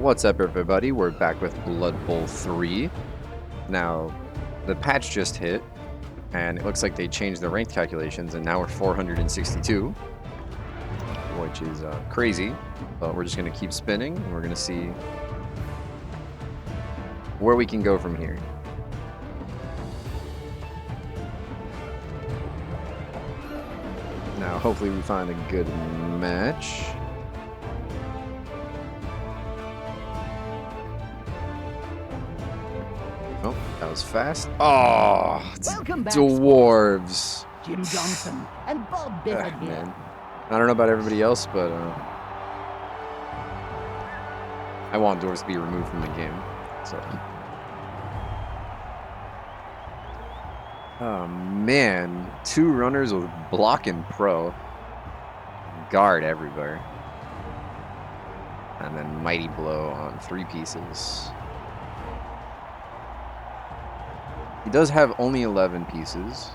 What's up, everybody? We're back with Blood Bowl 3. Now, the patch just hit, and it looks like they changed the rank calculations, and now we're 462, which is crazy. But we're just going to keep spinning, and we're going to see where we can go from here. Now, hopefully we find a good match. Oh, that was fast. Oh, it's dwarves. Jim Johnson and Bob Bifford here. Man. I don't know about everybody else, but I want dwarves to be removed from the game. So. Oh man, 2 runners with block and pro. Guard everywhere. And then mighty blow on 3 pieces. He does have only 11 pieces.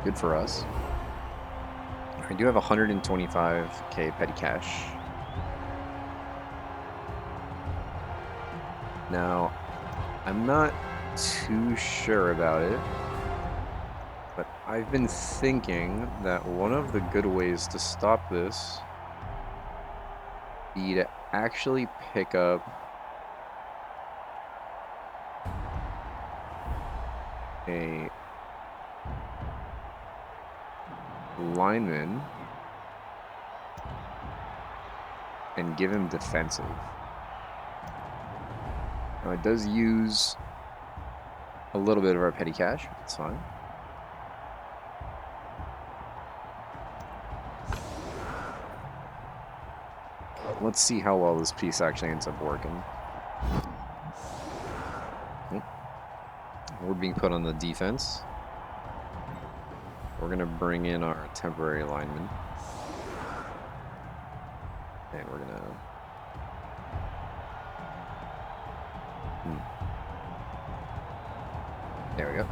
Good for us. I do have 125k petty cash. Now, I'm not too sure about it, but I've been thinking that one of the good ways to stop this be to actually pick up a lineman and give him defensive. Now it does use a little bit of our petty cash. It's fine. Let's see how well this piece actually ends up working. We're being put on the defense. We're going to bring in our temporary lineman. And we're going to... There we go.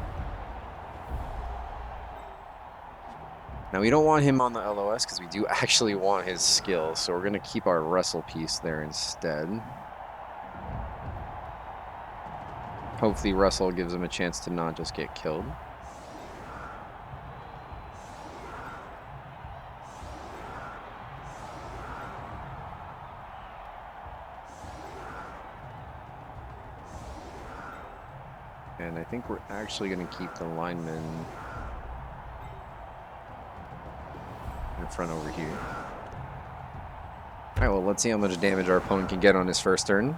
Now, we don't want him on the LOS because we do actually want his skill, so we're going to keep our wrestle piece there instead. Hopefully wrestle gives him a chance to not just get killed. And I think we're actually going to keep the lineman in front over here. Alright, well, let's see how much damage our opponent can get on his first turn.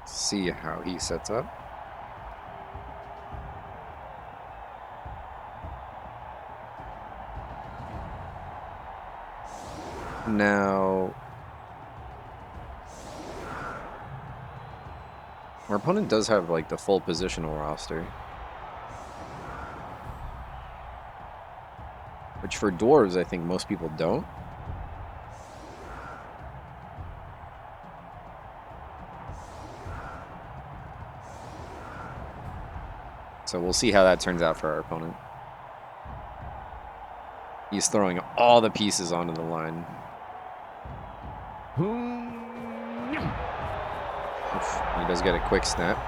See how he sets up. Now, our opponent does have like the full positional roster, which for dwarves I think most people don't. So we'll see how that turns out for our opponent. He's throwing all the pieces onto the line. Oof, he does get a quick snap.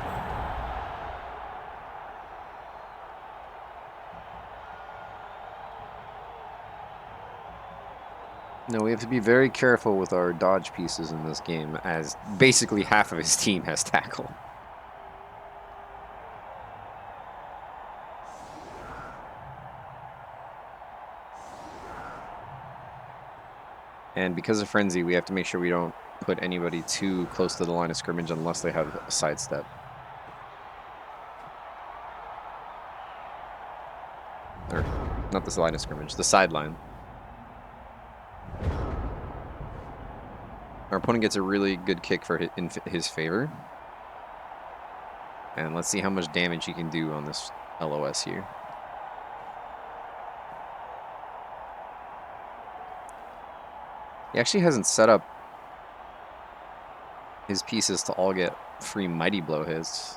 No, we have to be very careful with our dodge pieces in this game, as basically half of his team has tackle. And because of Frenzy, we have to make sure we don't put anybody too close to the line of scrimmage unless they have a sidestep. Or, not the line of scrimmage, the sideline. Our opponent gets a really good kick for in his favor. And let's see how much damage he can do on this LOS here. He actually hasn't set up his pieces to all get free Mighty Blow hits,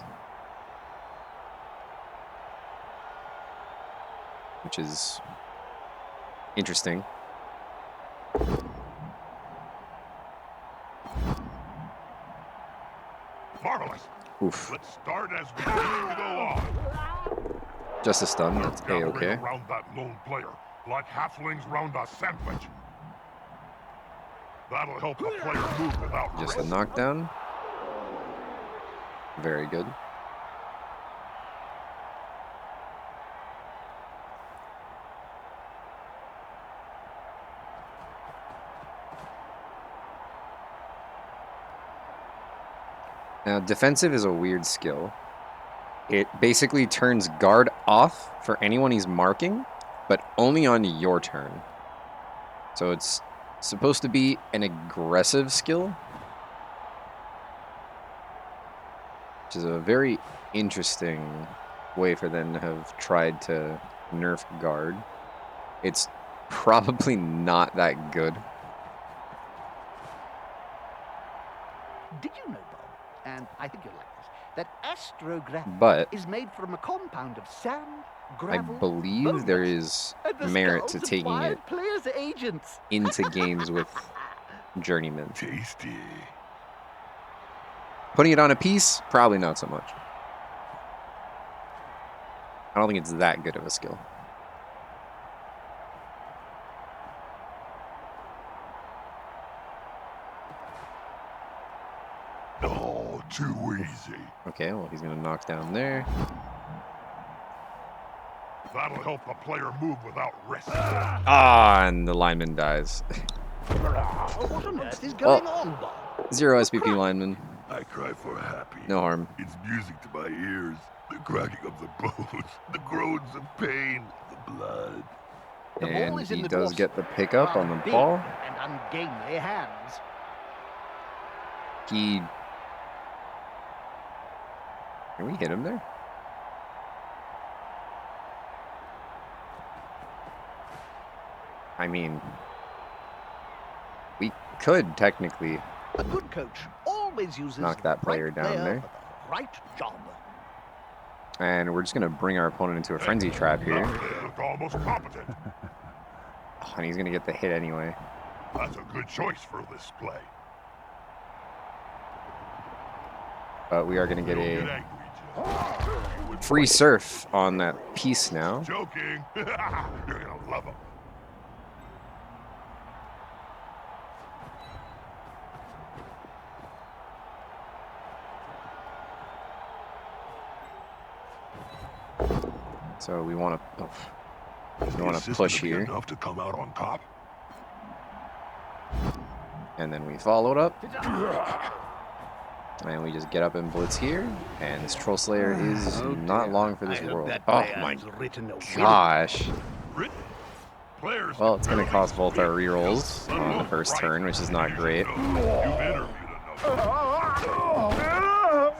which is interesting. Marvelous. Oof. Let's start as we usually go on. Just a stun, that's Gathering A-okay. around that lone player, like halflings round a sandwich. That'll help the player move without Just a risk. knockdown. Very good. Now, defensive is a weird skill. It basically turns guard off for anyone he's marking, but only on your turn. So it's supposed to be an aggressive skill, which is a very interesting way for them to have tried to nerf guard. It's probably not that good. Did you know, Bob, and I think you'll like this, that astrograph But is made from a compound of sand, I gravel, believe there bones, is and the merit to skulls of taking it wild players' agents. into games with journeymen. Tasty. Putting it on a piece, probably not so much. I don't think it's that good of a skill. Oh, too easy. Okay, well, he's going to knock down there. That'll help the player move without risk. Ah, and the lineman dies. What on earth is going on, Bob? 0 SPP lineman. I cry for happy. No harm. It's music to my ears. The cracking of the bones, the groans of pain, the blood. The ball And is in he the does dwarfs' get the pickup on the rather big ball. and ungainly hands. He... Can we hit him there? I mean... We could, technically. A good coach always uses Knock that the player right down player there. for the right job. And we're just going to bring our opponent into a frenzy trap here. That player looked almost competent. Oh, and he's going to get the hit anyway. That's a good choice for this play. But we are going to get Don't a get angry, Joe. free surf on that piece now. Joking. You're gonna love him. So we want to... Is We the wanna assist push gonna be here. enough to come out on top. And then we followed up. And we just get up and blitz here. And this Troll Slayer is not long for this world. Oh my gosh. Written. Players Well, it's can going to barely cost both our speak. rerolls on the first Right. turn, which is not great. You've interviewed enough.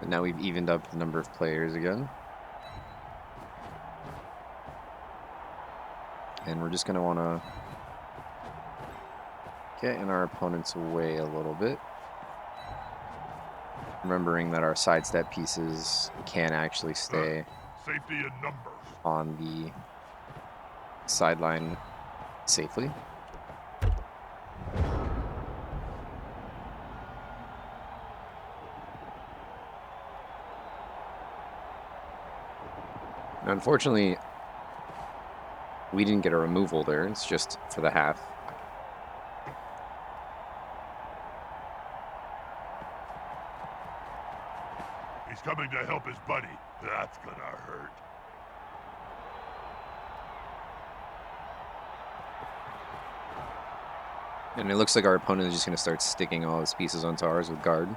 But now we've evened up the number of players again. And we're just going to want to get in our opponent's way a little bit. Remembering that our sidestep pieces can actually stay Safety in numbers. on the sideline safely. Now, unfortunately, we didn't get a removal there. It's just for the half. He's coming to help his buddy. That's gonna hurt. And it looks like our opponent is just going to start sticking all his pieces onto ours with guard.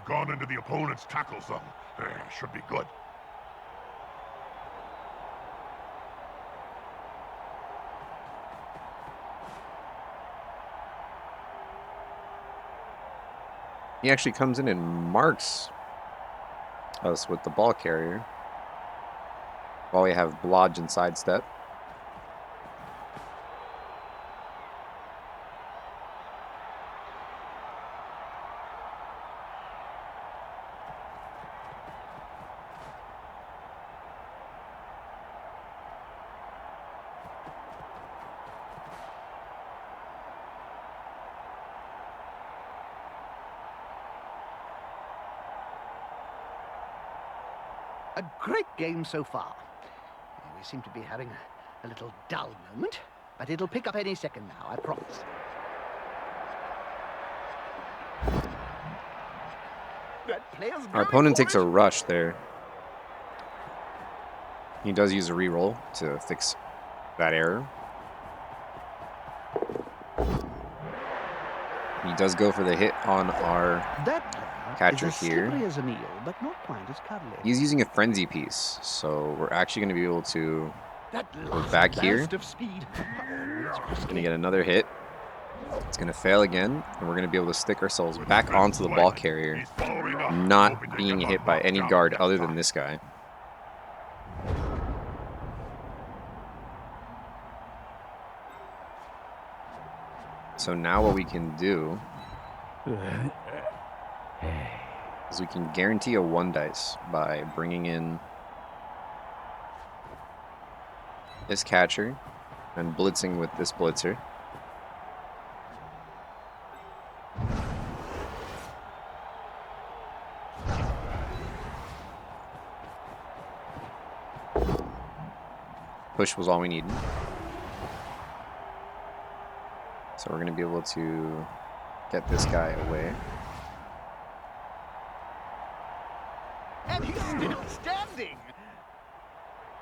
lock on into the opponent's tackle zone. Should be good. He actually comes in and marks us with the ball carrier while we have blodge and sidestep. A great game so far. We seem to be having a little dull moment, but it'll pick up any second now, I promise. That player's Our going opponent for takes it. a rush there. He does use a reroll to fix that error. He does go for the hit on our That player catcher is as here. slippery as an eel, but not quite as cuddly. He's using a frenzy piece, so we're actually going to be able to That we're last back here. burst of speed. Oh, it's risky. going to get another hit. It's going to fail again, and we're going to be able to stick ourselves back onto the ball carrier, He's following up, not hoping to being get hit our by any knockdown guard next other time. than this guy. So now what we can do is we can guarantee a 1 dice by bringing in this catcher and blitzing with this blitzer. Push was all we needed. So we're going to be able to get this guy away. And he's still standing.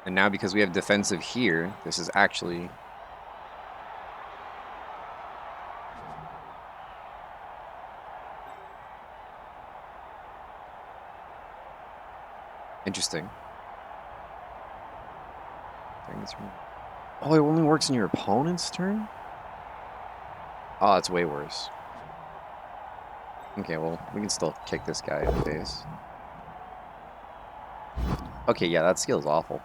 And now because we have defensive here, this is actually interesting. Oh, it only works in your opponent's turn? Oh, that's way worse. Okay, well, we can still kick this guy in the face. Okay, yeah, that skill is awful.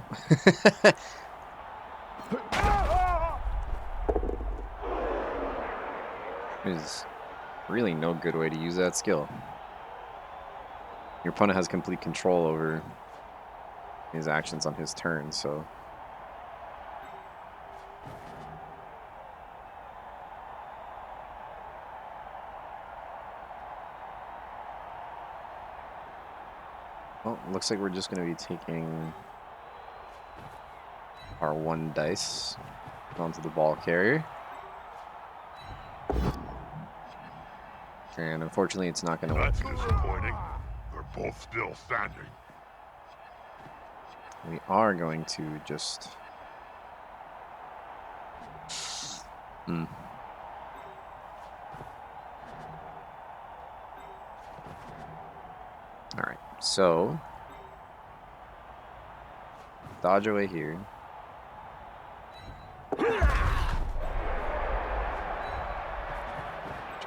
There's really no good way to use that skill. Your opponent has complete control over his actions on his turn, so... Well, looks like we're just going to be taking our 1 dice onto the ball carrier. And unfortunately, it's not going to work. That's disappointing. They're both still standing. We are going to just... Alright, so... dodge away here. Which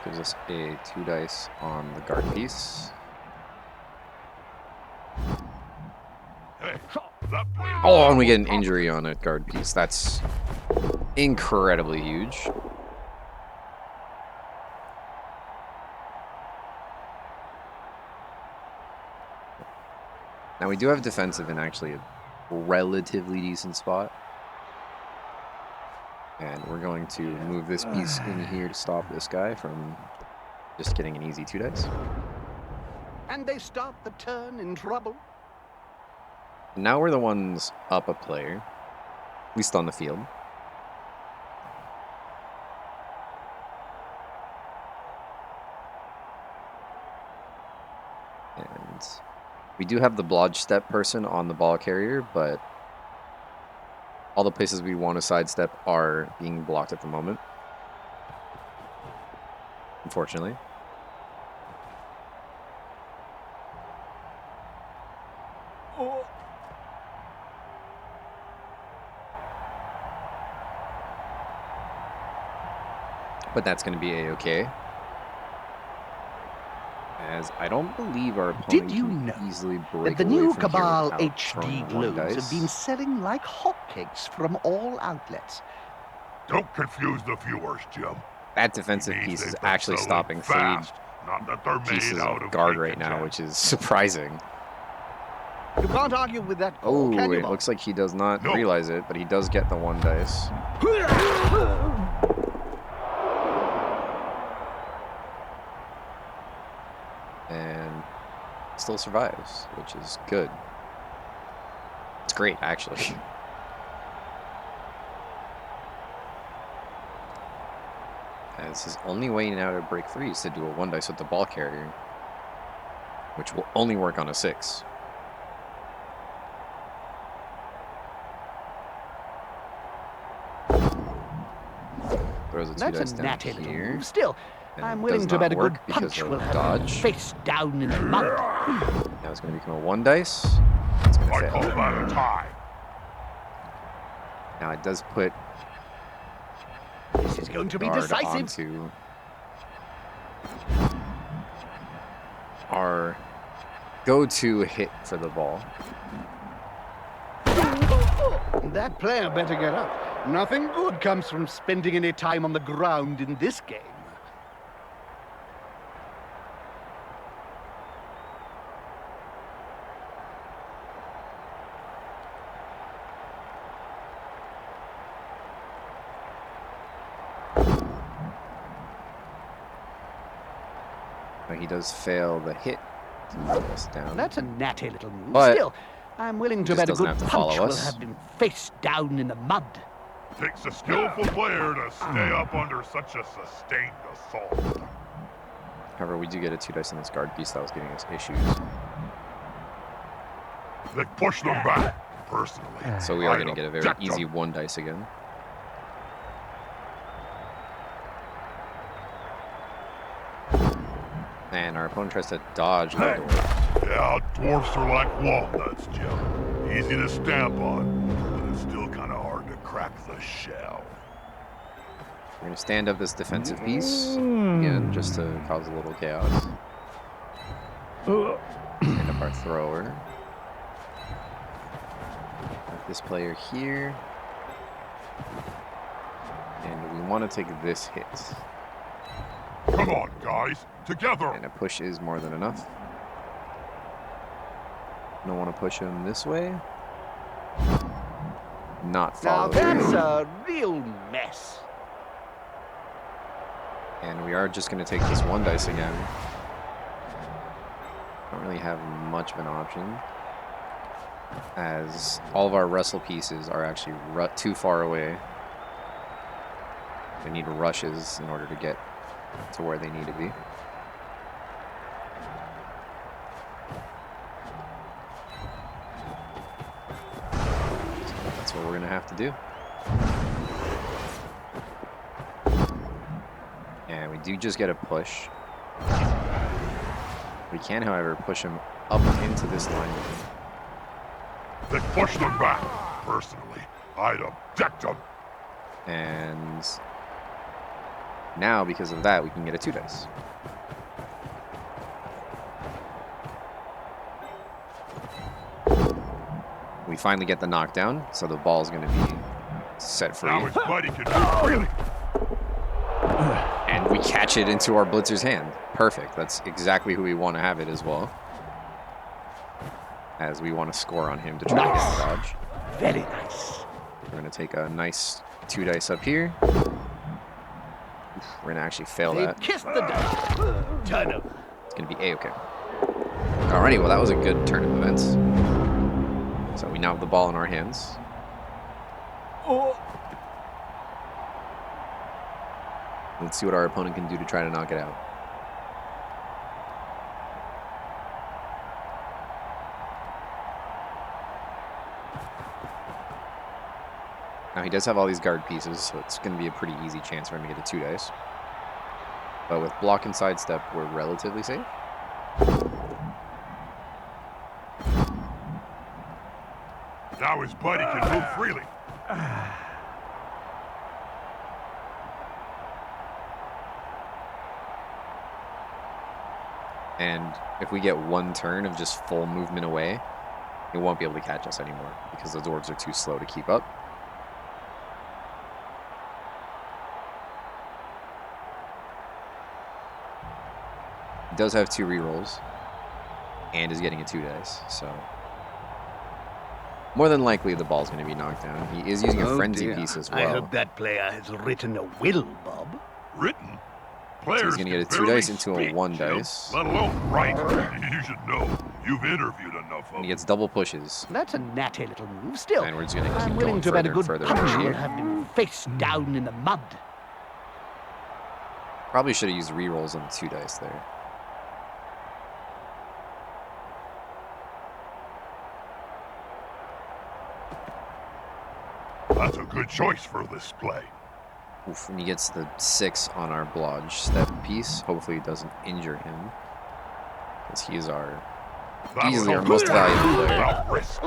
gives us a 2 dice on the guard piece. Hey, that player. Oh, and we get an injury on a guard piece. That's incredibly huge. Now we do have defensive in actually a relatively decent spot. And we're going to move this piece in here to stop this guy from just getting an easy 2 dice. And they start the turn in trouble. Now we're the ones up a player, at least on the field. And we do have the blodge step person on the ball carrier, but all the places we want to sidestep are being blocked at the moment, unfortunately. But that's going to be a-okay. As I don't believe our opponent Did you can know easily that break the away new from Cabal here without HD throwing one globes dice. have been selling like hotcakes from all outlets? Don't confuse the viewers, Jim. That It defensive means piece is they've been actually selling stopping three fast, not that they're pieces made out of of guard ink right and now, jet. which is surprising. You can't argue with that Oh, call, can you, it Bob? looks like he does not No. realize it, but he does get the one dice. And still survives, which is good. It's great, actually. As his only way now to break free is to do a one dice with the ball carrier, which will only work on a 6. Throws a 2 That's dice a down natty little here. move. Still, And I'm it willing does to not bet a good work because punch of will have dodge. him face down in the mud. Now it's going to become a 1 dice. It's going to I call fail. that a tie. Now it does put This is going to be guard decisive. onto our go-to hit for the ball. That player better get up. Nothing good comes from spending any time on the ground in this game. Now he does fail the hit to knock us down. That's a natty little move. But Still, I'm willing to just bet a doesn't good have to punch follow will us. have him face down in the mud. Takes a skillful player to stay up under such a sustained assault. However, we do get a 2 dice on this guard piece that was giving us issues. They push them back, personally. So we are I going to get a very object easy them. 1 dice again. And our opponent tries to dodge the dwarf. Yeah, dwarfs are like walnuts, Jim. Easy to stamp on, but it's still kind of hard to crack the shell. We're going to stand up this defensive piece again, just to cause a little chaos. Stand up our thrower. Put this player here. And we want to take this hit. Come on, guys, together. And a push is more than enough. Don't want to push him this way. Not Now follow that's through. a real mess. And we are just going to take this 1 dice again. Don't really have much of an option, as all of our wrestle pieces are actually too far away. They need rushes in order to get to where they need to be. So that's what we're going to have to do. And we do just get a push. We can, however, push him up into this line. They push them back, personally. I'd object them. And now, because of that, we can get a 2 dice. We finally get the knockdown, so the ball's going to be set free. Now his buddy can move freely. And we catch it into our blitzer's hand. Perfect. That's exactly who we want to have it as well. As we want to score on him to try to get the dodge. Very nice. We're going to take a nice 2 dice up here. Oof, we're going to actually fail They that. kissed the dust. Turnover. It's going to be A-okay. Alrighty, well that was a good turn of events. So we now have the ball in our hands. Oh. Let's see what our opponent can do to try to knock it out. Now he does have all these guard pieces, so it's going to be a pretty easy chance for him to get a 2 dice. But with block and sidestep, we're relatively safe. Now his buddy can move freely. And if we get one turn of just full movement away, it won't be able to catch us anymore because the dwarves are too slow to keep up. He does have 2 rerolls and is getting a 2 dice, so more than likely the ball's going to be knocked down. He is using a frenzy piece as well. I hope that player has written a will, Bob. Written? So he's going to get a 2 dice into a 1 dice. Let alone write. You should know. You've interviewed enough of And he gets double pushes. That's a natty little move. Still, And we're just going to I'm keep willing going to bet further a and good further punch over will here. have him face down in the mud. Probably should have used rerolls on the 2 dice there. That's a good choice for this play. Oof, and he gets the 6 on our blodge step piece. Hopefully it doesn't injure him. Because he is our easily our most valuable player. Without risk.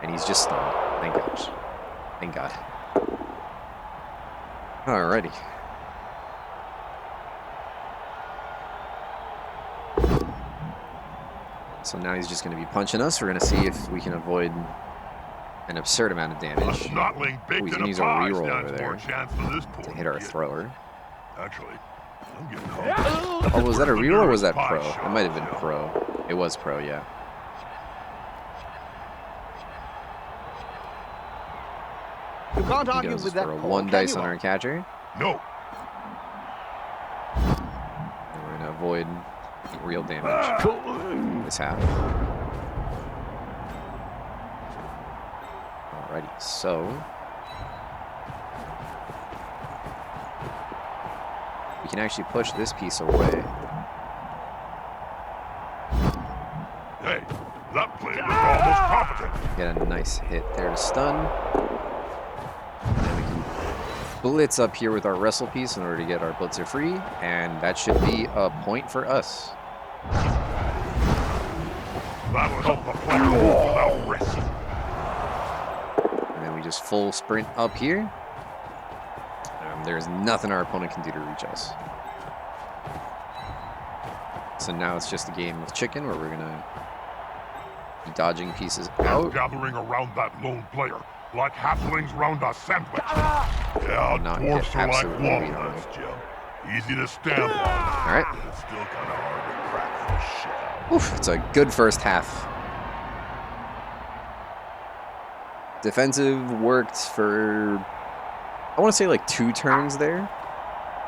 And he's just stunned. Thank gosh. Thank God. Alrighty. So now he's just going to be punching us. We're going to see if we can avoid an absurd amount of A damage snotling Ooh, he's baked in gonna a use a pie reroll stands over more there chance than this poor to hit our kid. thrower. Actually, I'm getting hungry. Oh, was that a The reroll or was that nearest pro? pie shop, It might have been yeah. pro. It was pro, yeah. You can't He argue goes with for that a call, 1 can dice you, on our Bob? No. catcher. And we're going to avoid real damage this half. Alrighty, so we can actually push this piece away. Hey, that play looked almost competent. Get a nice hit there to stun. And we can blitz up here with our wrestle piece in order to get our blitzer free, and that should be a point for us. That'll help the player move without risk. And then we just full sprint up here. There's nothing our opponent can do to reach us. So now it's just a game of chicken where we're gonna be dodging pieces They're out. gathering around that lone player, like halflings round a sandwich. Yeah, Not dwarfs get are like absolutely beat on walnuts, Jim. Easy to stamp on, Alright. but it's still kind of hard to crack the shell. Oof, it's a good first half. Defensive worked for, I want to say like 2 turns there.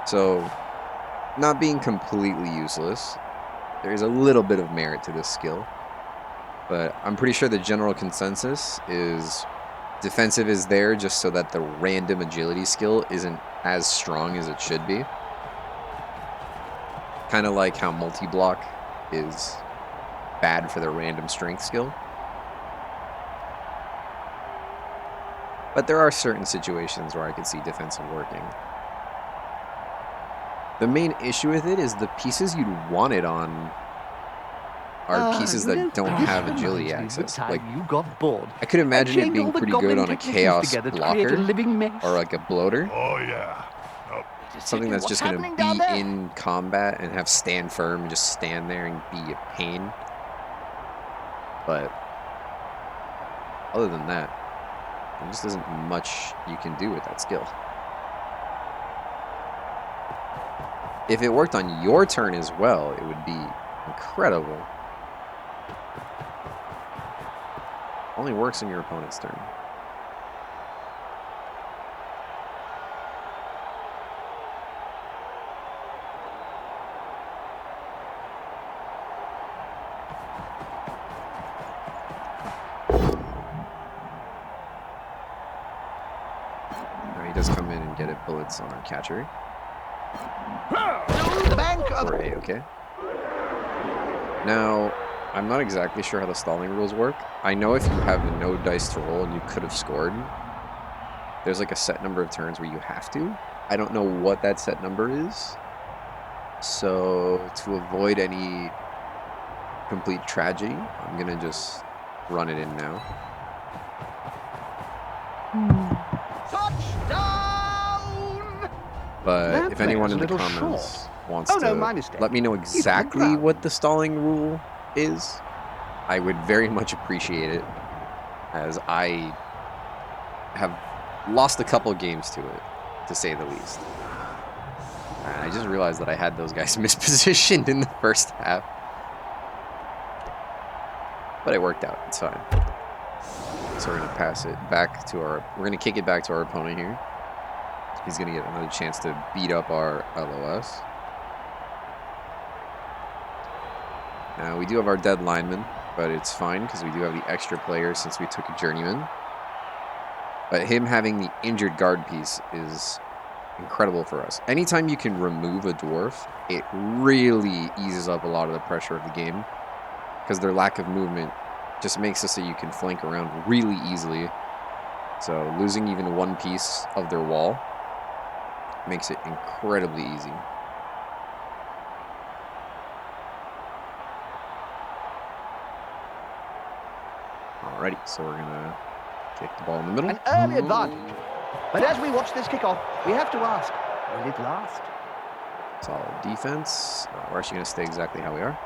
So, not being completely useless. There's a little bit of merit to this skill. But I'm pretty sure the general consensus is defensive is there just so that the random agility skill isn't as strong as it should be. Kind of like how multi-block is bad for the random strength skill. But there are certain situations where I could see defensive working. The main issue with it is the pieces you'd want it on are pieces that don't have agility access. Like, you got bored. I could imagine it Chained being all the pretty good goblin on a technicians chaos together to create a blocker living mess. or like a bloater. Oh, yeah. Something that's What's just going to happening down be there? in combat and have stand firm and just stand there and be a pain. But other than that, there just isn't much you can do with that skill. If it worked on your turn as well, it would be incredible. Only works on your opponent's turn. Now he does come in and get it bullets on our catcher. The bank of Or A-okay. Now, I'm not exactly sure how the stalling rules work. I know if you have no dice to roll and you could have scored, there's like a set number of turns where you have to. I don't know what that set number is. So, to avoid any complete tragedy, I'm going to just run it in now. touchdown! But That if anyone player's in a the little comments short. wants Oh, no, to my mistake. let me know exactly ground. what the stalling rule is, I would very much appreciate it, as I have lost a couple games to it, to say the least. And I just realized that I had those guys mispositioned in the first half. But it worked out. It's fine. So we're going to pass it back to our... We're going to kick it back to our opponent here. He's going to get another chance to beat up our LOS. Now, we do have our dead lineman, but it's fine because we do have the extra player since we took a journeyman. But him having the injured guard piece is incredible for us. Anytime you can remove a dwarf, it really eases up a lot of the pressure of the game, because their lack of movement just makes it so you can flank around really easily. So losing even one piece of their wall makes it incredibly easy. Alrighty, so we're gonna kick the ball in the middle. An early advantage. But as we watch this kickoff, we have to ask, will it last? Solid defense. We're actually gonna stay exactly how we are.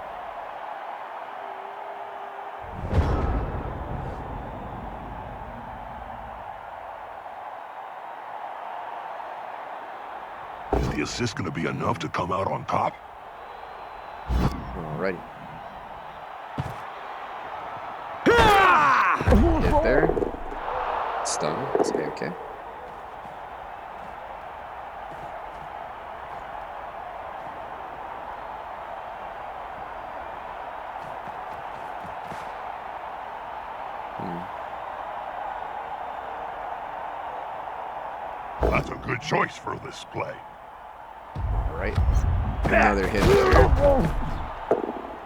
Is the assist going to be enough to come out on top? Alrighty. Get there. Stun. It's okay. That's a good choice for this play. Alright. Another hit there.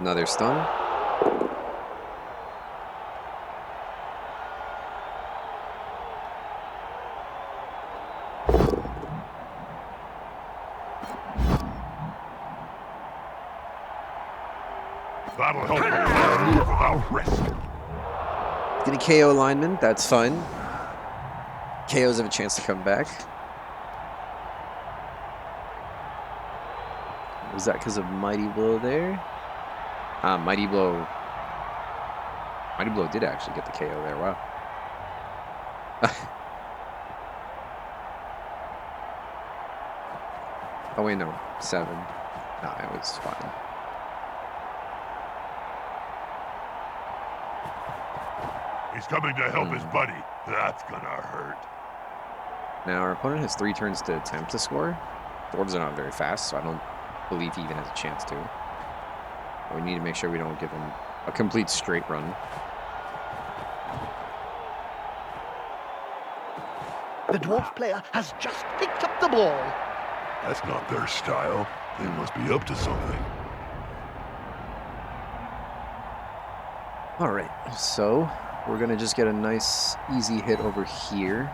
Another stun. That'll help you move without risk. Gonna KO lineman. That's fun. KOs have a chance to come back. Was that because of Mighty Blow there? Mighty Blow. Mighty Blow did actually get the KO there. Wow. Oh wait, no. 7. No, it was fine. He's coming to help his buddy. That's gonna hurt. Now our opponent has 3 turns to attempt to score. Dwarves are not very fast, so I don't believe he even has a chance to. But we need to make sure we don't give him a complete straight run. The dwarf player has just picked up the ball. That's not their style. They must be up to something. All right, so we're gonna just get a nice, easy hit over here.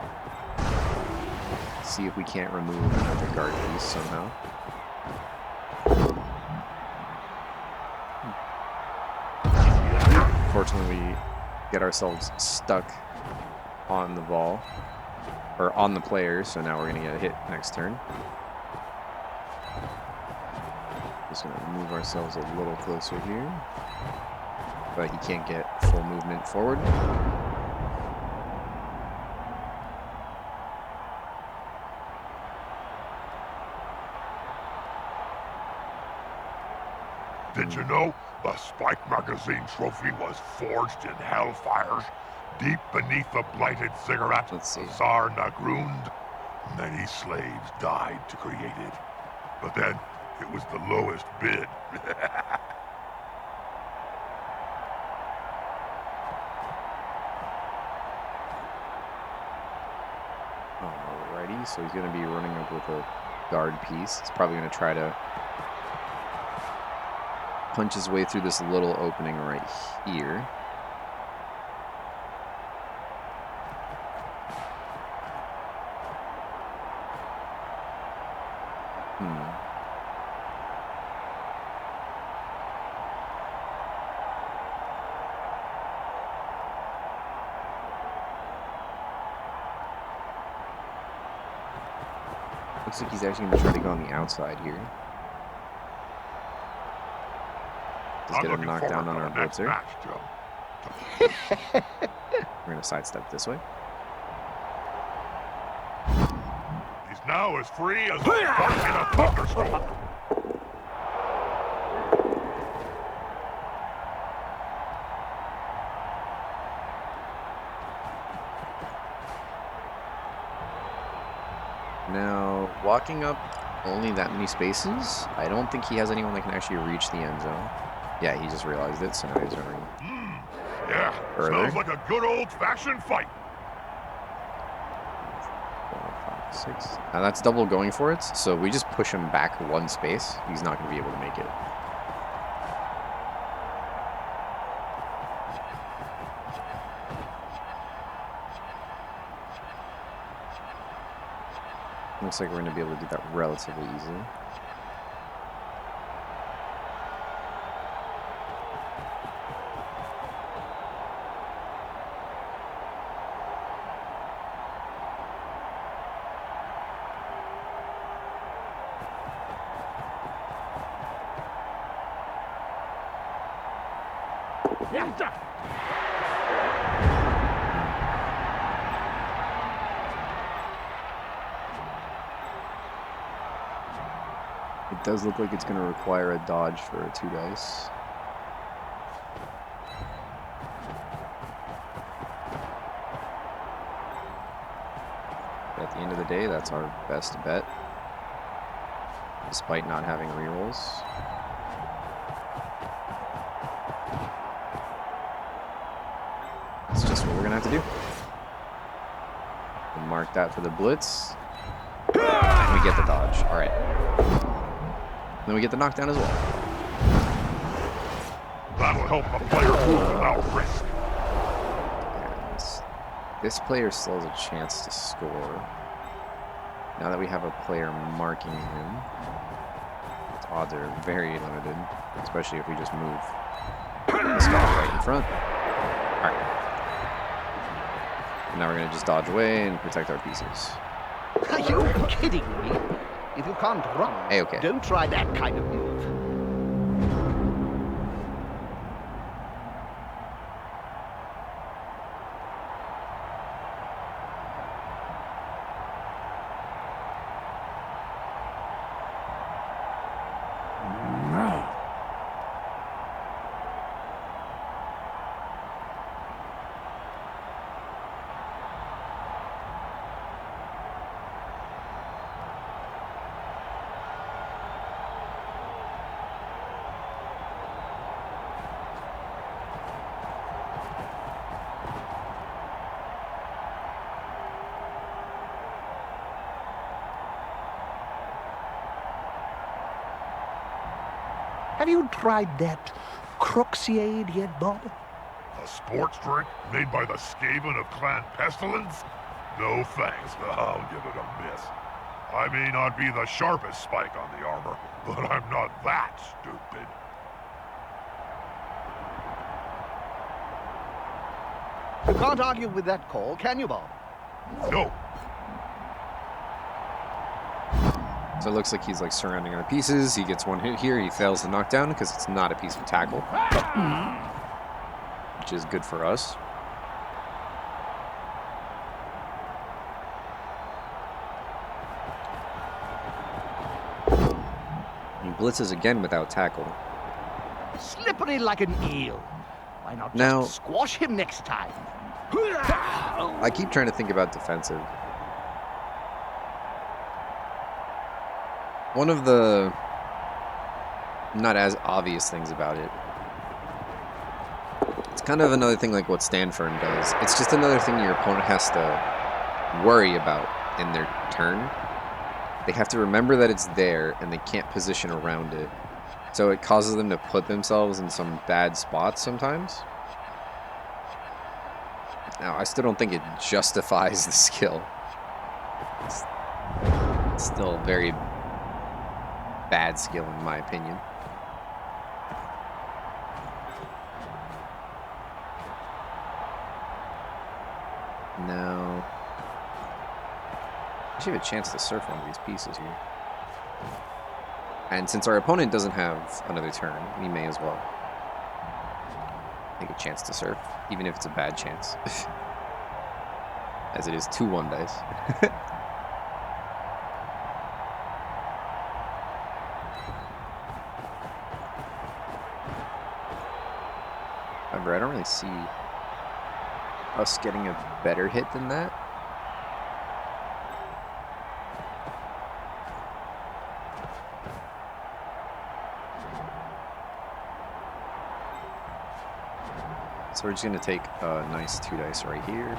See if we can't remove another guard piece somehow. Unfortunately, we get ourselves stuck on the ball, or on the player, so now we're gonna get a hit next turn. Just gonna move ourselves a little closer here, but he can't get full movement forward. Did you know the Spike Magazine trophy was forged in hellfires deep beneath the blighted cigarette, Let's see. Tsar Nagrund? Many slaves died to create it, but then it was the lowest bid. Alrighty, so he's going to be running up with a guard piece. He's probably going to try to punch his way through this little opening right here. Looks like he's actually going to try to go on the outside here. Just get a knockdown on our blitzer. match, Joe. We're going to sidestep this way. He's now as free as a duck in a thunderstorm. Now, walking up only that many spaces, I don't think he has anyone that can actually reach the end zone. Yeah, he just realized it, so now he's running. Yeah, further. Smells like a good old-fashioned fight. 4, 5, 6. Now that's double going for it, so we just push him back one space. He's not going to be able to make it. Looks like we're going to be able to do that relatively easily. It does look like it's going to require a dodge for a 2 dice. But at the end of the day, that's our best bet, despite not having rerolls. That's just what we're going to have to do. We'll mark that for the blitz. And we get the dodge. All right. Then we get the knockdown as well. That'll help the player move without risk. And this player still has a chance to score. Now that we have a player marking him, its odds are very limited, especially if we just move this guy right in front. All right. And now we're going to just dodge away and protect our pieces. Are you kidding me? If you can't run, A-okay. Don't try that kind of move. Have you tried that Croxiade yet, Bob? A sports drink made by the Skaven of Clan Pestilence? No thanks, I'll give it a miss. I may not be the sharpest spike on the armor, but I'm not that stupid. You can't argue with that call, can you, Bob? No, So it looks like he's like surrounding our pieces. He gets one hit here. He fails the knockdown because it's not a piece of tackle, which is good for us. He blitzes again without tackle. Slippery like an eel. Why not just Now- squash him next time? I keep trying to think about defensive. One of the not as obvious things about it, it's kind of another thing like what Stanford does. It's just another thing your opponent has to worry about in their turn. They have to remember that it's there and they can't position around it. So it causes them to put themselves in some bad spots sometimes. Now, I still don't think it justifies the skill. It's still very bad skill in my opinion. Now, I should have a chance to surf one of these pieces here. And since our opponent doesn't have another turn, we may as well. take a chance to surf, even if it's a bad chance. As it is 2-1 dice. However, I don't really see us getting a better hit than that. So we're just going to take a nice 2 dice right here.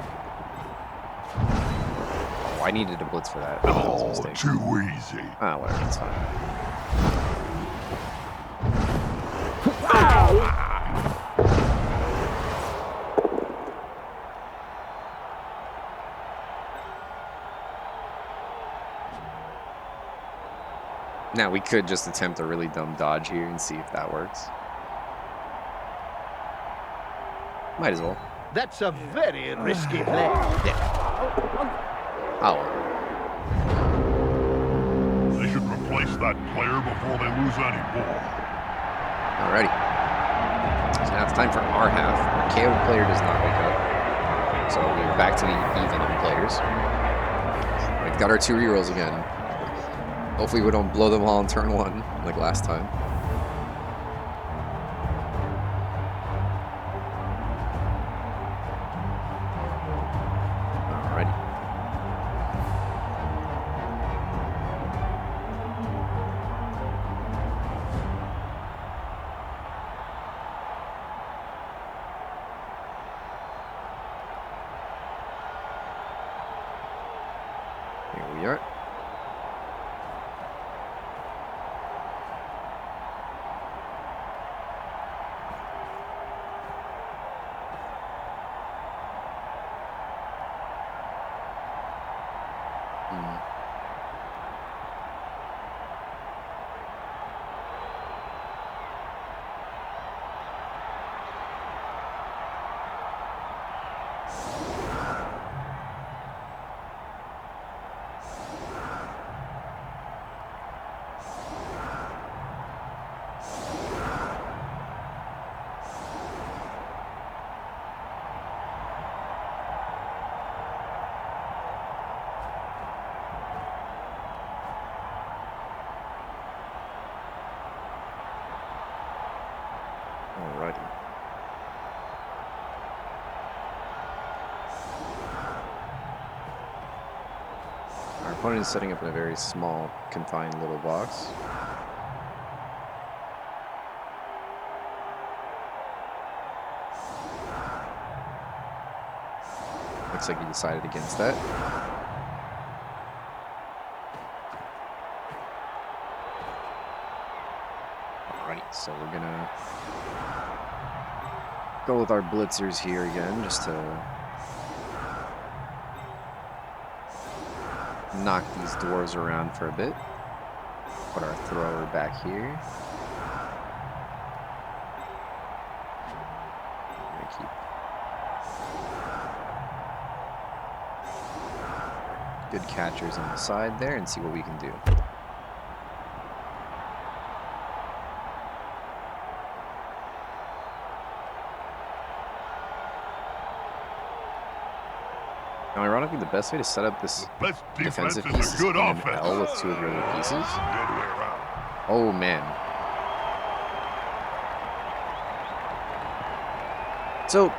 Oh, I needed a blitz for that. That was a Oh, mistake. too easy. Ah, whatever, it's fine. Now, we could just attempt a really dumb dodge here and see if that works. Might as well. That's a very risky play. Oh, well. They should replace that player before they lose any more. Alrighty. So now it's time for our half. Our KO player does not wake up. So we're back to the even on players. We've got our 2 rerolls again. Hopefully we don't blow them all on turn 1 like last time. Alrighty. Here we are. Alrighty. Our opponent is setting up in a very small, confined little box. Looks like he decided against that. Alrighty, so we're gonna go with our blitzers here again, just to knock these dwarves around for a bit. Put our thrower back here. Gonna keep good catchers on the side there and see what we can do. Now, ironically, the best way to set up this Best defense defensive is piece a is good in an offense. L with 2 of your other pieces. The other way around. Oh, man. So,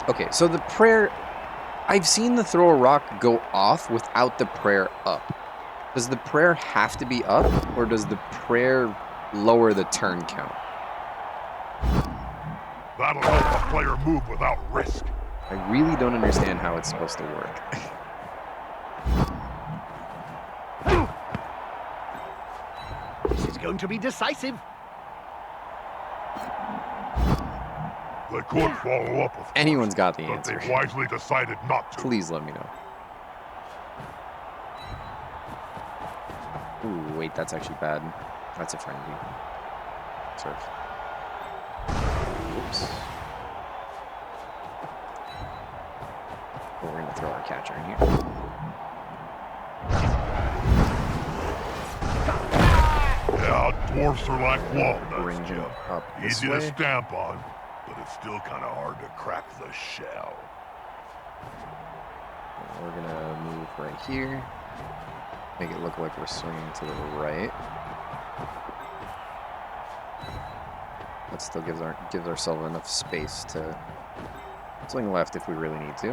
okay, so the prayer, I've seen the throw a rock go off without the prayer up. Does the prayer have to be up, or does the prayer lower the turn count? That'll help the player move without risk. I really don't understand how it's supposed to work. This is going to be decisive. They could follow up with Anyone's got the but answer. they wisely decided not to. Please let me know. Ooh, wait, that's actually bad. That's a frenzy. Surf. Oops. Well, we're gonna throw our catcher in here. Yeah, Dwarfs are like walnuts, bring him Jim. up this Easy to way. stamp on, but it's still kind of hard to crack the shell. We're gonna move right here. Make it look like we're swinging to the right. That still gives ourselves enough space to swing left if we really need to.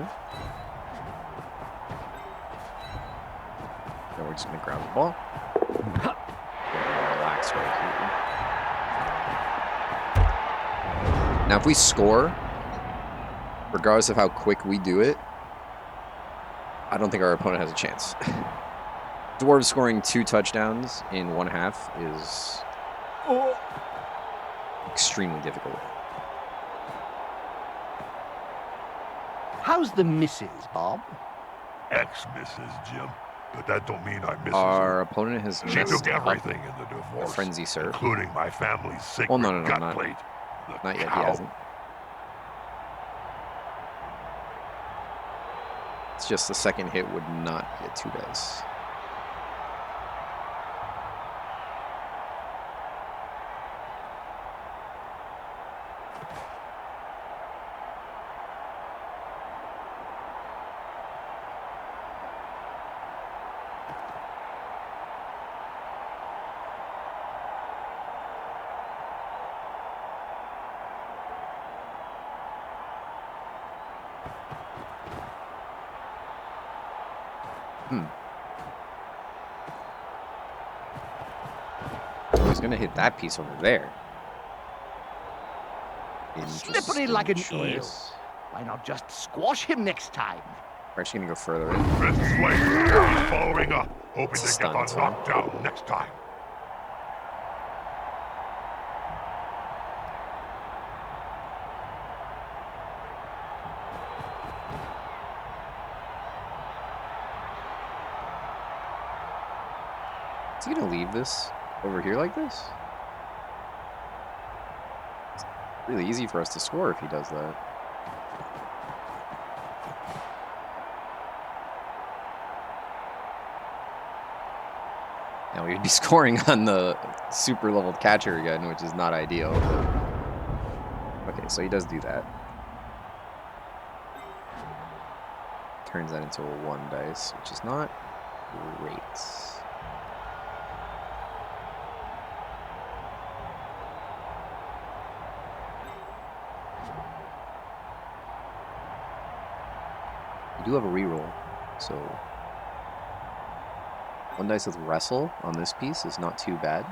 Then we're just gonna grab the ball. Relax right here. Now if we score, regardless of how quick we do it, I don't think our opponent has a chance. Dwarves scoring 2 touchdowns in 1 half is extremely difficult. How's the missus, Bob? Ex-misses, Jim. But that don't mean I miss Our opponent has She messed took up everything in the divorce, frenzy serve. including my family's sacred Well, no, gut not plate. The not yet. cow. He hasn't. It's just the second hit would not get 2 dice. Oh, he's gonna hit that piece over there. Slippery like an Interesting eel. choice. Why not just squash him next time? We're actually gonna go further in. Fifth slate. He's following up, hoping It's a to get the stunt, so- knockdown next time. Is he gonna leave this over here like this? It's really easy for us to score if he does that. Now we'd be scoring on the super leveled catcher again, which is not ideal. But... Okay, so he does do that. Turns that into a 1 dice, which is not great. We do have a reroll, so 1 dice with wrestle on this piece is not too bad.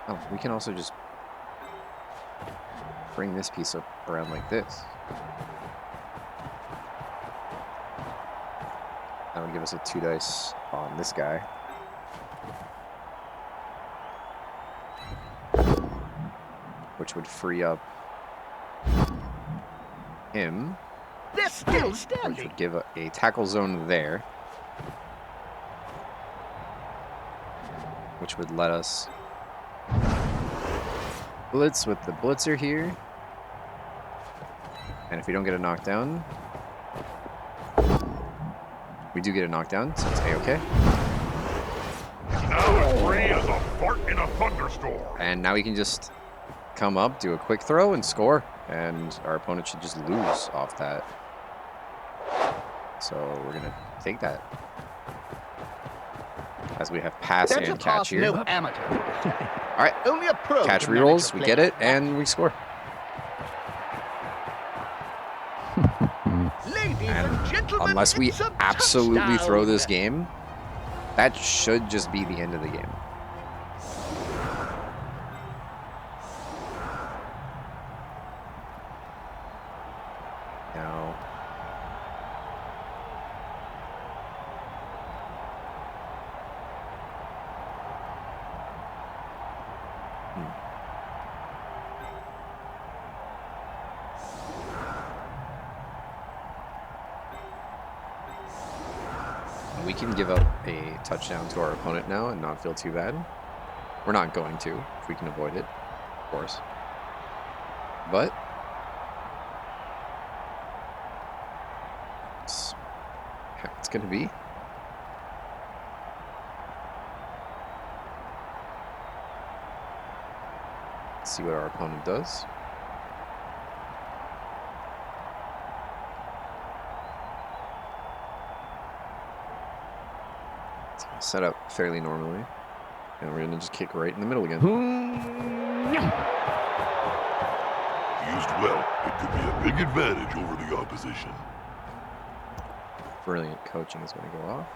Oh, we can also just bring this piece up around like this. That would give us a 2 dice on this guy. Which would free up him. They're still Which standing. would give a tackle zone there. Which would let us blitz with the blitzer here. And if we don't get a knockdown, we do get a knockdown, so it's A-okay. Now as free as a fart in a thunderstorm. And now we can just come up, do a quick throw, and score. And our opponent should just lose off that. So we're going to take that. As we have pass That's a and catch pass here. no amateur. All right, Only a pro. catch can manage rerolls, a we play get like it, that. and we score. Ladies And and gentlemen, unless we it's a absolutely throw this touchdown. game, that should just be the end of the game. Now, we can give up a touchdown to our opponent now and not feel too bad. We're not going to, if we can avoid it, of course. But it's how it's going to be. Let's see what our opponent does. It's going to set up fairly normally. And we're going to just kick right in the middle again. Used well, it could be a big advantage over the opposition. Brilliant coaching is going to go off.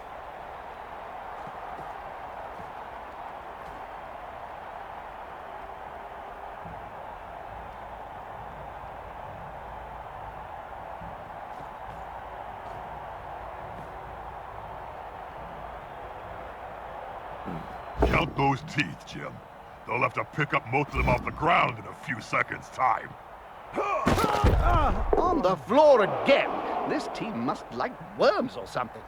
Count those teeth, Jim. They'll have to pick up most of them off the ground in a few seconds' time. On the floor again. This team must like worms or something.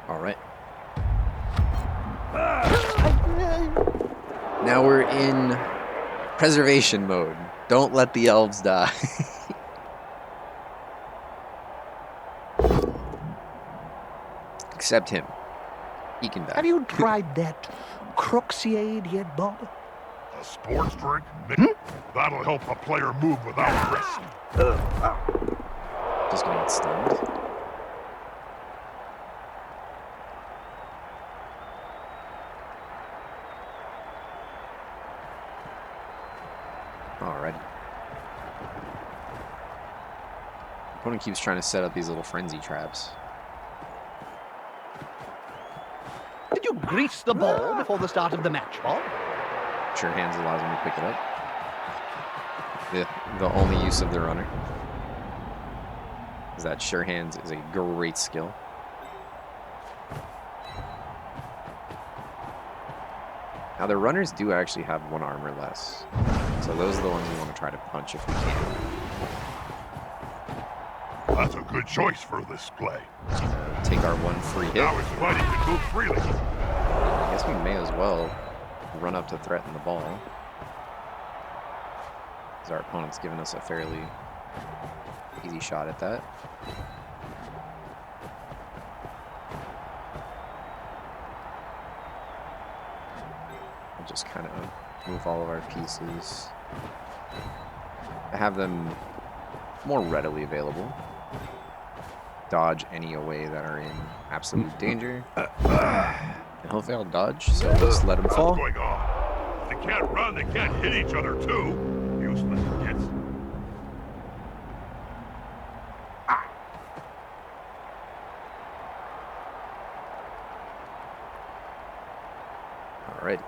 All right. Now we're in preservation mode. Don't let the elves die. Except him. He can die. Have you tried that Croxiade yet, Bob? A sports drink? That'll help a player move without risk. Just gonna get stunned. Alrighty. Opponent keeps trying to set up these little frenzy traps. Did you grease the ball before the start of the match, Bob? Sure hands allows him to pick it up. The only use of the runner is that sure hands is a great skill. Now the runners do actually have one arm or less, so those are the ones we want to try to punch if we can. That's a good choice for this play. Take our one free hit. Now his buddy can move freely. I guess we may as well run up to threaten the ball, because our opponent's given us a fairly easy shot at that. We'll just kind of move all of our pieces. Have them more readily available. Dodge any away that are in absolute danger. And hopefully I'll dodge, so we'll just let them fall. What's going on? If they can't run, they can't hit each other too. Useless kids. All right.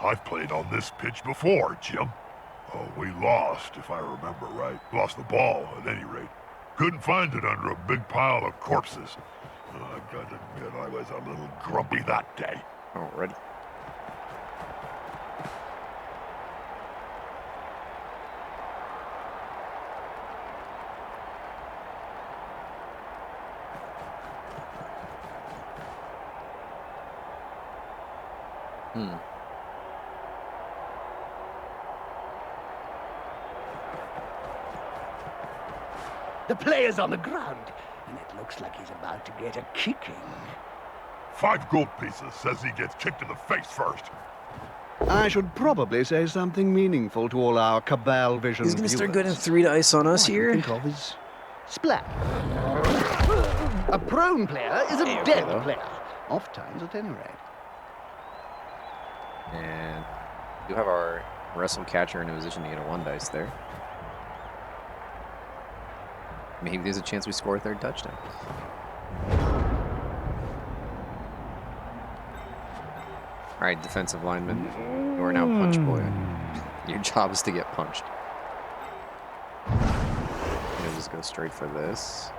I've played on this pitch before, Jim. Oh, we lost, if I remember right. Lost the ball, at any rate. Couldn't find it under a big pile of corpses. I gotta admit, I was a little grumpy that day. Alrighty. The player's on the ground, and it looks like he's about to get a kicking. 5 gold pieces says he gets kicked in the face first. I should probably say something meaningful to all our Cabal Vision He's gonna viewers. start getting 3 dice on us All I can here. think of is splat. A prone player is a Okay, dead though. player. Off times at any rate. And you have our wrestle catcher in a position to get a 1 dice there. Maybe there's a chance we score a 3rd touchdown. All right, defensive lineman, you are now punch boy. Your job is to get punched. I'm gonna just go straight for this.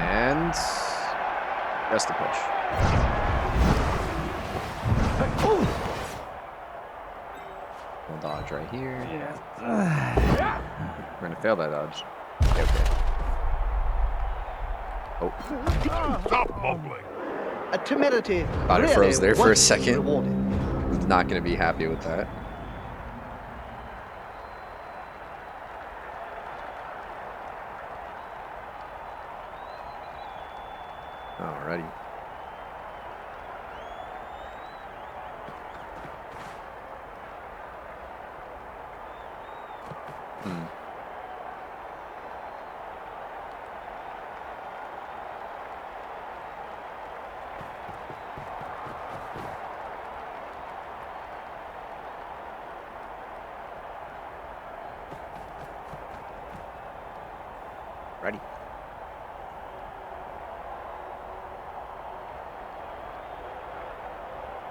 And just a push. We'll dodge right here. We're gonna fail that dodge. Okay. Oh, Stop mumbling. A temerity. Thought it really froze there for a was second. rewarded. was not gonna be happy with that. Alrighty. Ready.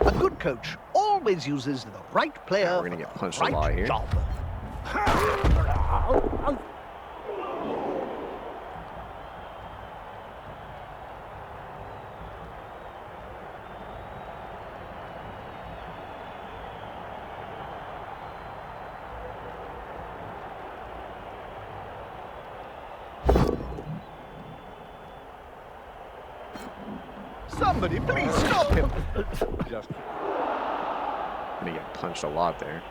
A good coach always uses the right player. Yeah, we're gonna for get the punched a right lot here. job. Somebody, please stop him. Just Gonna get punched a lot there.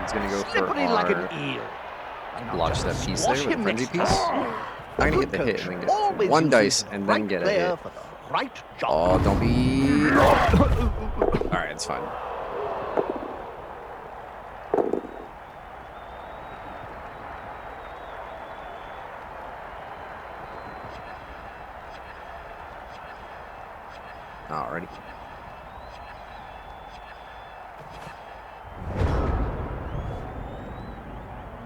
He's gonna go for slippery like our an eel. Why not block just step piece squash there with a him frenzy next piece. time? I'm gonna A get the good hit coach and then always get 1 uses dice the and then right get a player hit. for the right job. Oh, don't be. Alright, it's fine. Alrighty.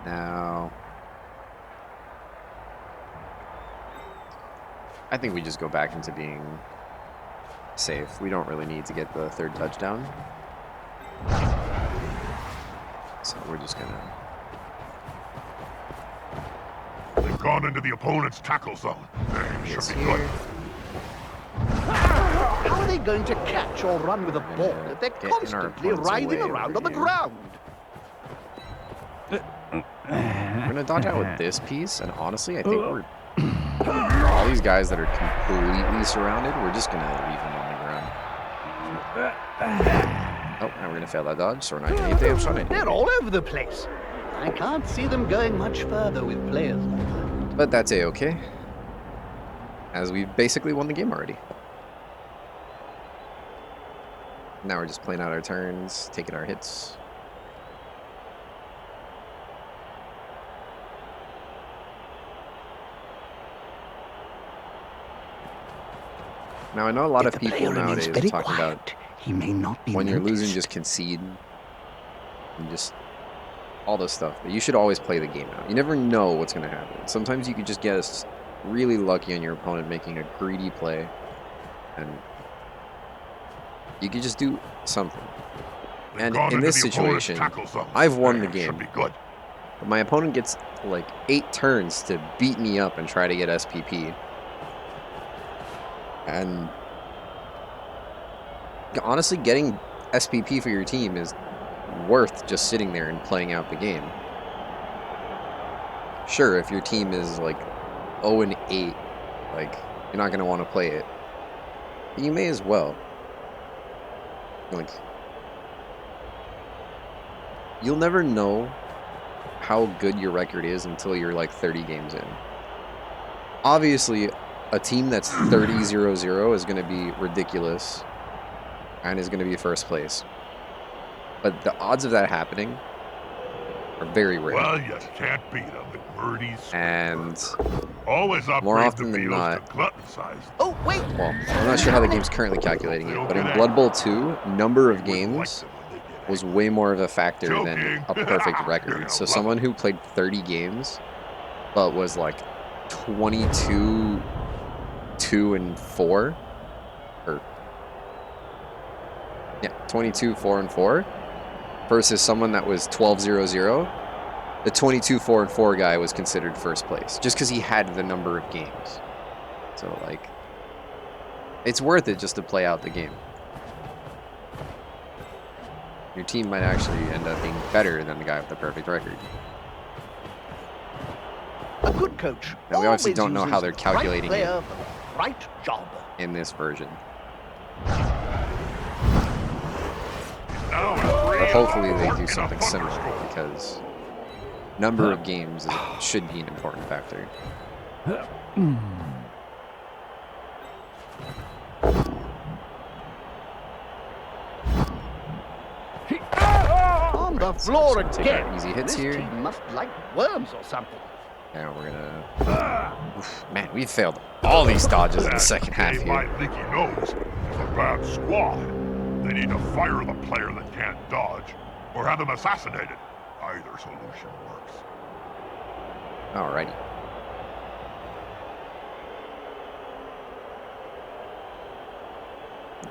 Now, I think we just go back into being safe. We don't really need to get the 3rd touchdown. So we're just gonna. They've gone into the opponent's tackle zone. Should Yes, be good. here. How are they going to catch or run with a We're ball gonna if they're get in our constantly opponent's writhing way around over on the here. ground? We're gonna dodge out with this piece, and honestly, I think we're all these guys that are completely surrounded. We're just gonna leave them on the ground. Oh, and we're gonna fail that dodge, so we're not gonna get the damage on it. They're all over the place. I can't see them going much further with players like that. But that's a-okay, as we've basically won the game already. Now we're just playing out our turns, taking our hits. Now I know a lot If of the people player remains nowadays are very talking about quiet, he may not be when you're losing, noticed. just concede and just all this stuff. But you should always play the game out. You never know what's going to happen. Sometimes you could just get really lucky on your opponent making a greedy play, and you could just do something. They've And gone in into this the opponent's situation, tackle zone. I've won the Should game. be good. But my opponent gets like 8 turns to beat me up and try to get SPP. And honestly, getting SPP for your team is worth just sitting there and playing out the game. Sure, if your team is like 0-8, like you're not gonna want to play it. But you may as well. Like, you'll never know how good your record is until you're like 30 games in. Obviously, a team that's 30-0-0 is going to be ridiculous and is going to be first place. But the odds of that happening are very rare. Well, you can't beat them, McMurdy's. And always more upgrade often the than meals not, to glutton size. Oh, wait! well, I'm not sure how the game's currently calculating it, but in Blood Bowl 2, number of games was way more of a factor than a perfect record. So someone who played 30 games but was like 22-2-4, or yeah, 22-4-4 versus someone that was 12-0-0. The 22-4-4 guy was considered first place just because he had the number of games. So like, it's worth it just to play out the game. Your team might actually end up being better than the guy with the perfect record. A good coach. Now, we obviously always don't know how uses they're the calculating right it. player for the right job. In this version. But hopefully they do something similar, because number of games should be an important factor. On the floor Take again. out easy hits This here. team must like worms or something. Now we're gonna... Oof, man, we failed all these dodges in the second half Dave here. might think he knows is a bad squad. They need to fire the player that can't dodge, or have them assassinated. Either solution works. Alrighty.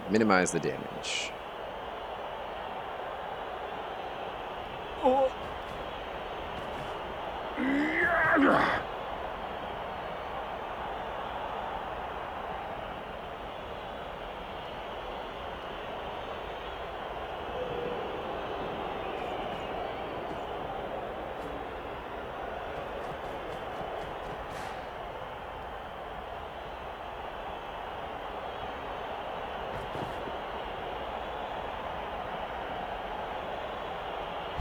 Minimize the damage.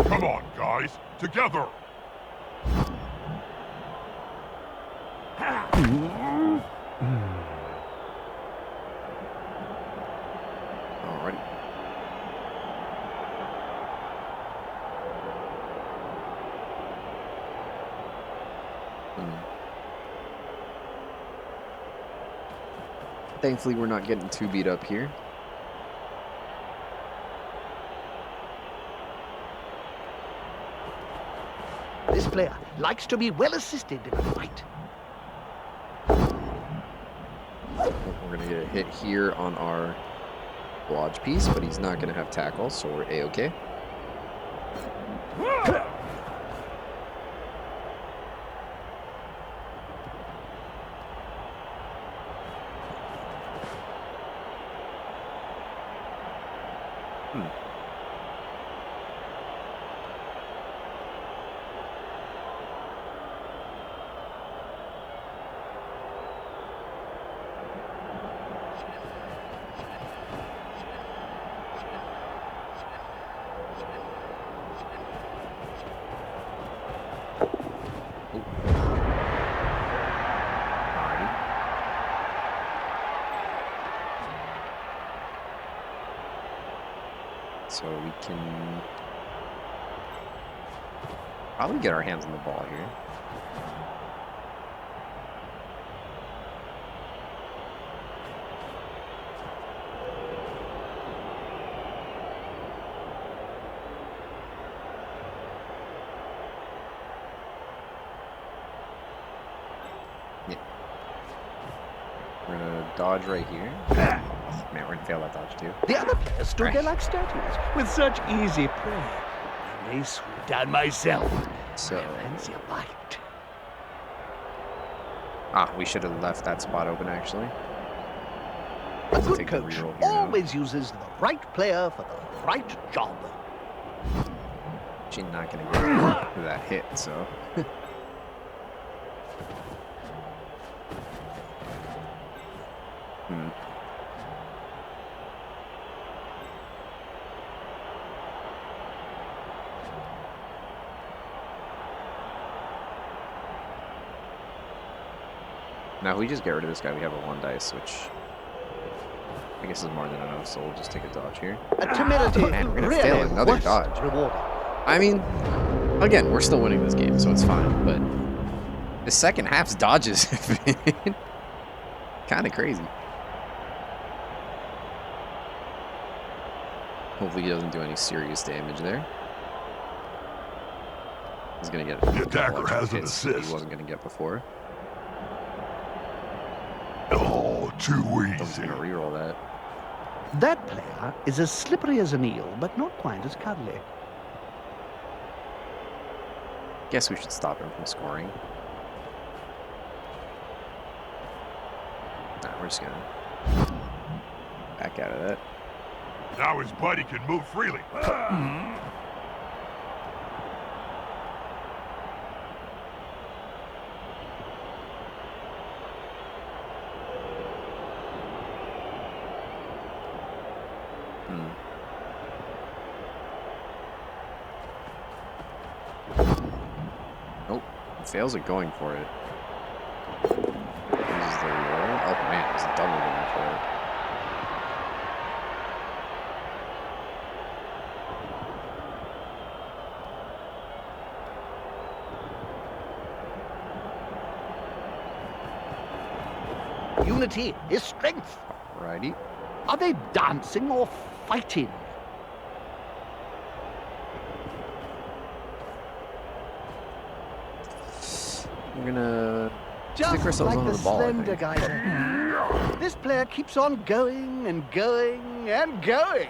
Come on, guys, together. Alrighty. Thankfully, we're not getting too beat up here. This player likes to be well assisted in a fight. We're going to get a hit here on our lodge piece, but he's not going to have tackle, so we're A-okay. So we can probably get our hands on the ball here. Yeah. We're gonna dodge right here. Man, we're gonna fail that dodge too. The other players stood there like statues, with such easy prey. I may swoop down myself. So, Fancy a bite. we should have left that spot open actually. A Let's good take the coach reroll here now. always uses the right player for the right job. She's not going to get that hit, so. Hmm. Now, if we just get rid of this guy, we have a 1 dice, which I guess is more than enough, so we'll just take a dodge here. A timidity Man, we're gonna really fail another wasn't dodge. rewarding. I mean, again, we're still winning this game, so it's fine, but the second half's dodges have been kind of crazy. Hopefully he doesn't do any serious damage there. He's going to get The attacker has an hits that assist. he wasn't going to get before. Oh, too I'm just easy. going to reroll that. That player is as slippery as an eel, but not quite as cuddly. Guess we should stop him from scoring. Nah, we're just going to back out of that. Now his buddy can move freely. Nope. He fails at going for it. Uses the reroll. Oh man, he's double going for it. Unity is strength. Alrighty. Are they dancing or fighting? We're gonna Just stick ourselves like onto the the ball, I slender think. guy there. This player keeps on going and going and going.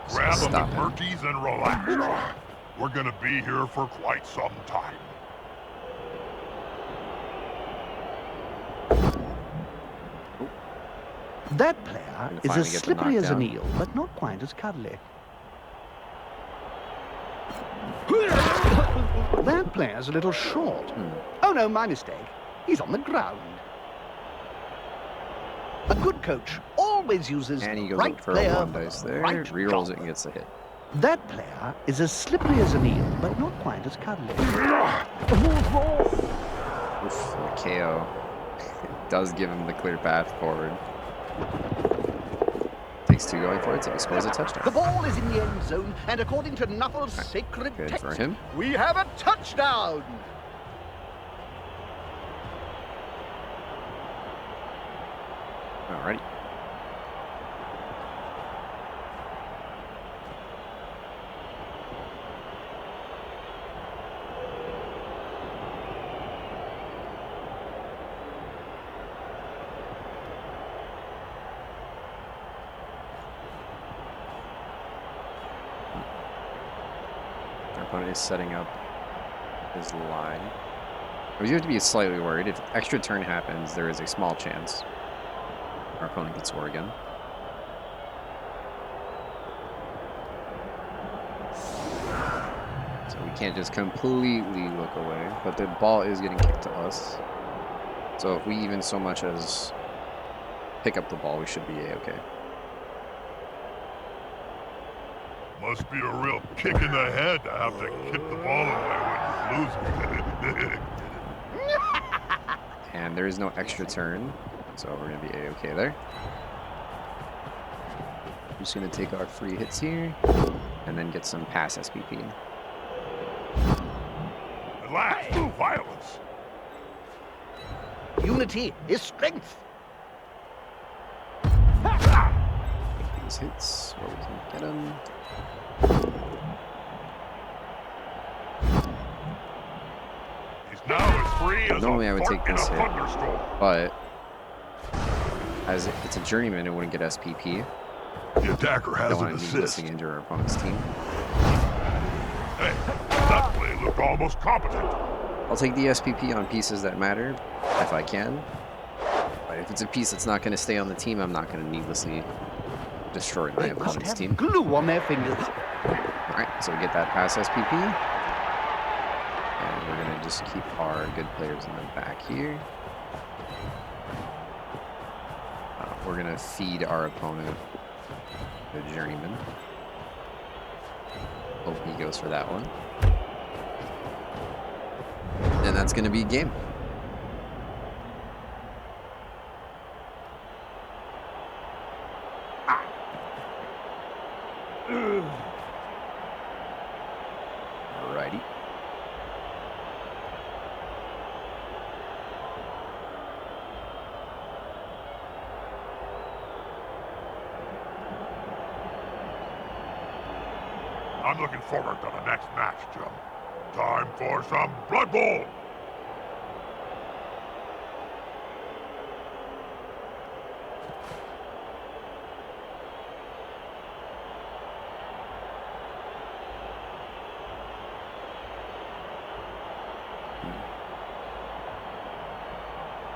Grab the Stop it. McMurkies and relax. We're gonna be here for quite some time. That player Gonna is finally as get the slippery as an knockdown. eel, but not quite as cuddly. That player's a little short. Oh no, my mistake. He's on the ground. A good coach always uses And he the goes right up for player a 1 for dice the there. right Rerolls job. it and gets a hit. That player is as slippery as an eel, but not quite as cuddly. Oof, the KO. It does give him the clear path forward. Takes 2 going for it, so he scores a The touchdown. ball is in the end zone, and according to Knuckles' sacred Good text, for him. we have a touchdown! Alrighty. Our opponent is setting up his line. We do have to be slightly worried. If extra turn happens, there is a small chance our opponent could score again. So we can't just completely look away. But the ball is getting kicked to us. So if we even so much as pick up the ball, we should be A-okay. Must be a real kick in the head to have to kick the ball away when you lose it. And there is no extra turn, so we're going to be A-okay there. Just going to take our free hits here, and then get some pass SPP. Relax, no violence. Unity is strength. Take these hits where we can get them. He's now as free as Normally a I would fart take in a this hit. thunderstorm. But as it's a journeyman, it wouldn't get SPP. The attacker has Don't an want to assist. needlessly injure our opponent's team. Hey, that play looked almost competent. I'll take the SPP on pieces that matter, if I can. But if it's a piece that's not going to stay on the team, I'm not going to needlessly destroy my They must opponent's have team. glue on their fingers. Alright, so we get that pass SPP. And we're going to just keep our good players in the back here. We're going to feed our opponent the journeyman. Hope he goes for that one. And that's going to be game. Alrighty. I'm looking forward to the next match, Jim. Time for some Blood Bowl!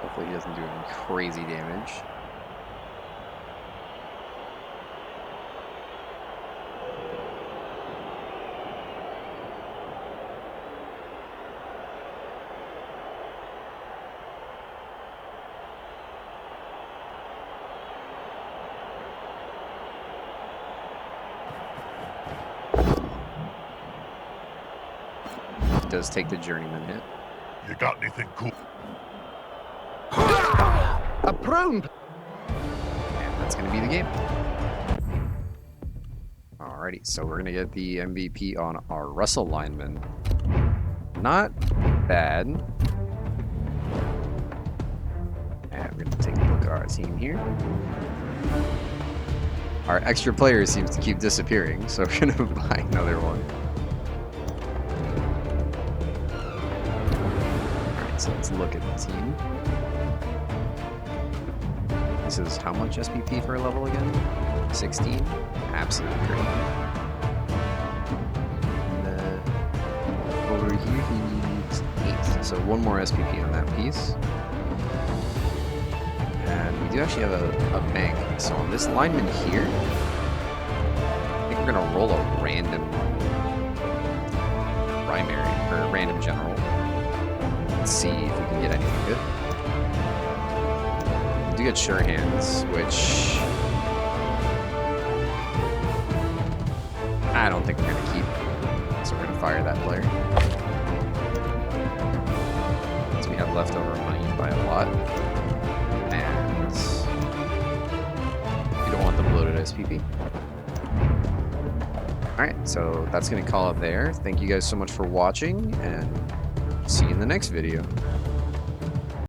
Hopefully he doesn't do any crazy damage. Does take the journeyman hit. You got anything cool? A prone. And that's going to be the game. Alrighty, so we're going to get the MVP on our Russell lineman. Not bad. And we're going to take a look at our team here. Our extra player seems to keep disappearing, so we're going to buy another one. So let's look at the team. This is how much SPP for a level again? 16? Absolutely great. And over here he needs 8. So 1 more SPP on that piece. And we do actually have a bank. So on this lineman here, I think we're going to roll a random primary, or random general. See if we can get anything good. We do get sure hands, which I don't think we're gonna keep. So we're gonna fire that player. So we have leftover money by a lot. And we don't want the bloated SPP. Alright, so that's gonna call it there. Thank you guys so much for watching, and see you in the next video.